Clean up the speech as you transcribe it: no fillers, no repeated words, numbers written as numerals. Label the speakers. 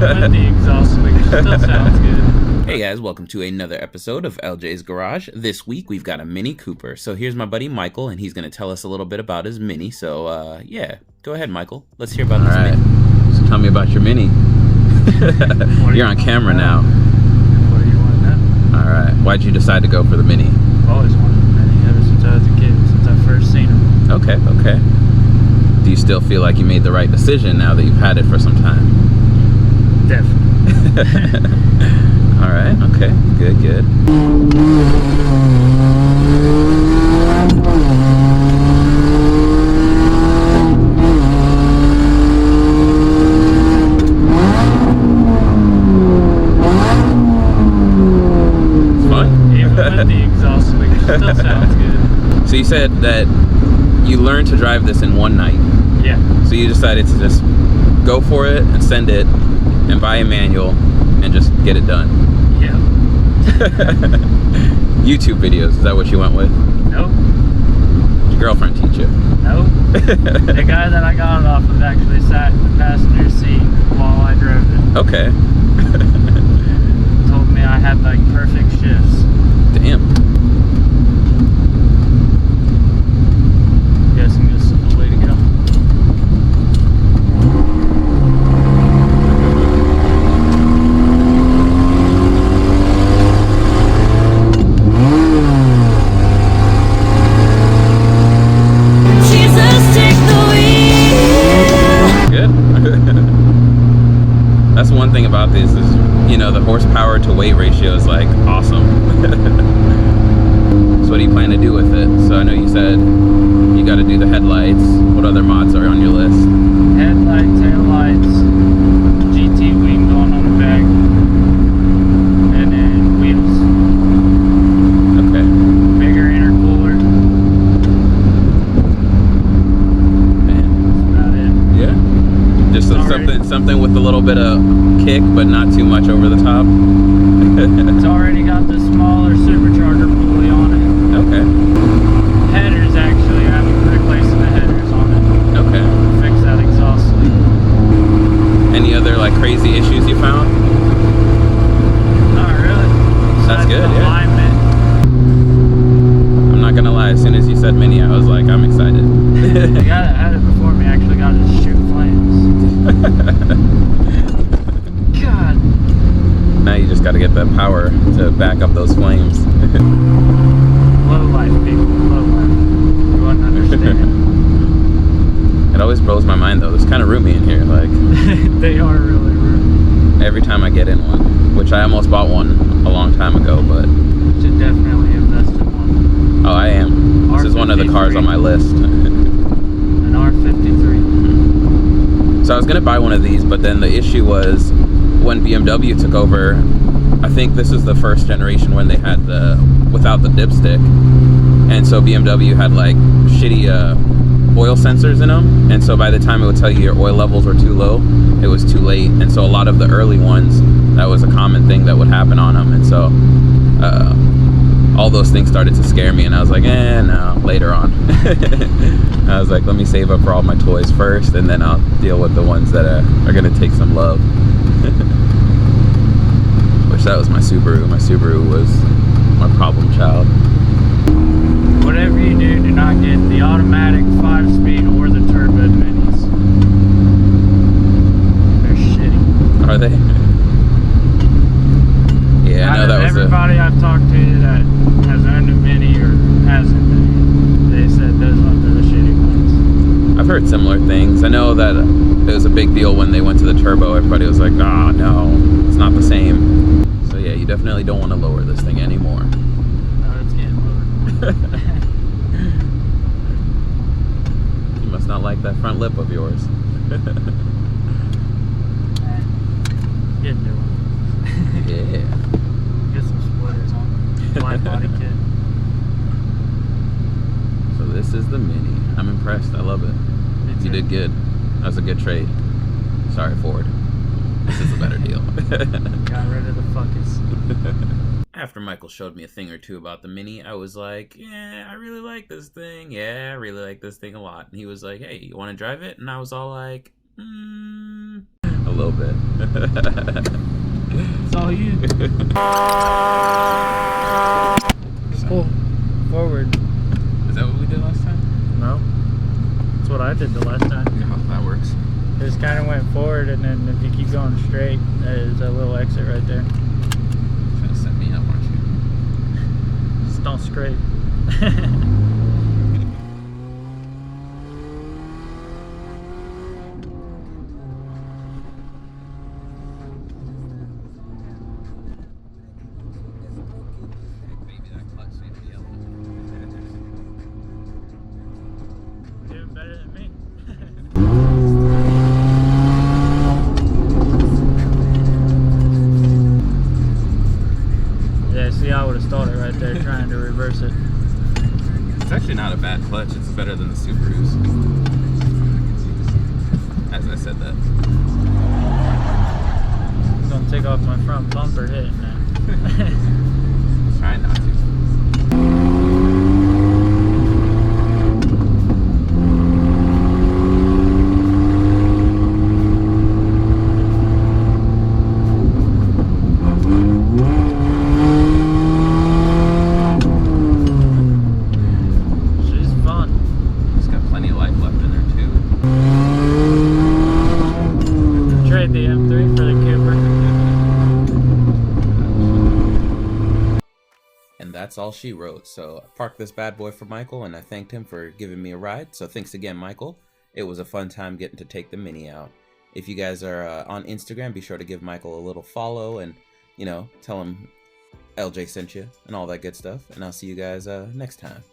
Speaker 1: with the exhaust switch. Still sounds good.
Speaker 2: Hey guys, welcome to another episode of LJ's Garage. This week we've got a Mini Cooper. So here's my buddy Michael, and he's going to tell us a little bit about his Mini. So yeah, go ahead, Michael. Let's hear about this Mini.
Speaker 3: So tell me about your Mini. You're on camera now.
Speaker 1: What do you want now?
Speaker 3: All right. Why'd you decide to go for the Mini?
Speaker 1: I've always wanted a Mini ever since I was a kid, since I first seen them.
Speaker 3: Okay. Do you still feel like you made the right decision now that you've had it for some time?
Speaker 1: Definitely.
Speaker 3: All right. Okay. Good. It's fun.
Speaker 1: Even with the exhaust switch. Still sounds good.
Speaker 3: So you said that you learned to drive this in one night.
Speaker 1: Yeah.
Speaker 3: So you decided to just go for it and send it and buy a manual and just get it done.
Speaker 1: Yeah.
Speaker 3: YouTube videos, is that what you went with?
Speaker 1: Nope.
Speaker 3: Did your girlfriend teach you?
Speaker 1: Nope. The guy that I got it off of actually sat in the passenger seat while I drove it.
Speaker 3: Okay.
Speaker 1: Told me I had like perfect shifts.
Speaker 3: Damn.
Speaker 1: Guessing this is the way to go.
Speaker 3: That's one thing about this is, you know, the horsepower to weight ratio is like awesome. So what do you plan to do with it? So I know you said you got to do the headlights. What other mods are on your list?
Speaker 1: Headlights, taillights, GT wing going on the back, and then wheels.
Speaker 3: Okay.
Speaker 1: Bigger intercooler.
Speaker 3: Man.
Speaker 1: That's about it.
Speaker 3: Yeah. Just something with a little bit of kick, but not too much over the top.
Speaker 1: It's already got the smaller supercharger pulley on it.
Speaker 3: Okay.
Speaker 1: Headers, actually, I'm replacing the headers on it.
Speaker 3: Okay.
Speaker 1: Fix that exhaust sleeve.
Speaker 3: Any other like crazy issues you found?
Speaker 1: Not really.
Speaker 3: That's
Speaker 1: Besides
Speaker 3: good,
Speaker 1: the
Speaker 3: yeah.
Speaker 1: alignment.
Speaker 3: I'm not gonna lie, as soon as you said Mini, I was like, I'm excited.
Speaker 1: The guy that had it before me actually got it to shoot flames. God.
Speaker 3: Now you just gotta get that power to back up those flames.
Speaker 1: Low life, people. Low life. You wouldn't understand.
Speaker 3: It always blows my mind though. It's kind of roomy in here. Like
Speaker 1: They are really rude.
Speaker 3: every time I get in one, which I almost bought one a long time ago, but
Speaker 1: Should definitely invest in one.
Speaker 3: oh, I am. This is one of the cars on my list.
Speaker 1: An R53.
Speaker 3: So I was gonna buy one of these, but then the issue was when BMW took over. I think this is the first generation when they had the without the dipstick, and so BMW had like shitty oil sensors in them, and so by the time it would tell you your oil levels were too low, it was too late. And so a lot of the early ones, that was a common thing that would happen on them, and so all those things started to scare me, and I was like, no, later on. I was like, let me save up for all my toys first, and then I'll deal with the ones that are gonna take some love. Which that was my Subaru. My Subaru was my problem child.
Speaker 1: Whatever you do not get the automatic 5-speed or the turbo minis. They're shitty.
Speaker 3: Are they? Yeah, I know that was
Speaker 1: everybody I've talked to that has owned a Mini or hasn't, they said those ones are the shitty ones.
Speaker 3: I've heard similar things. I know that it was a big deal when they went to the turbo. Everybody was like, oh no, it's not the same. So yeah, you definitely don't want to lower this thing anymore.
Speaker 1: No, it's getting lower.
Speaker 3: You must not like that front lip of yours.
Speaker 1: Getting new one.
Speaker 3: Yeah.
Speaker 1: Get some splitters on the wide body kit.
Speaker 3: So this is the Mini. I'm impressed. I love it. You did good. That was a good trade. Sorry, Ford. This is a better deal.
Speaker 1: Got rid of the fuckers.
Speaker 2: After Michael showed me a thing or two about the Mini, I was like, yeah, I really like this thing. Yeah, I really like this thing a lot. And he was like, hey, you want to drive it? And I was all like,
Speaker 3: I little bit.
Speaker 1: It's all you. Pull forward.
Speaker 3: Is that what we did last time?
Speaker 1: No. That's what I did the last time.
Speaker 3: Yeah, that works.
Speaker 1: Just kind of went forward, and then if you keep going straight, there's a little exit right there.
Speaker 3: Trying to set me up, aren't you?
Speaker 1: Just don't scrape. Doing better than me. Yeah, see, I would have stalled it right there trying to reverse it.
Speaker 3: It's actually not a bad clutch. It's better than the Subarus. As I said that.
Speaker 1: I'm gonna take off my front bumper hitting that.
Speaker 3: Try not to.
Speaker 1: She's fun.
Speaker 3: It's got plenty of life left in there too.
Speaker 1: Trade the M3 for the Cooper.
Speaker 2: And that's all she wrote. So I parked this bad boy for Michael, and I thanked him for giving me a ride. So thanks again, Michael. It was a fun time getting to take the Mini out. If you guys are on Instagram, be sure to give Michael a little follow and, you know, tell him LJ sent you and all that good stuff. And I'll see you guys next time.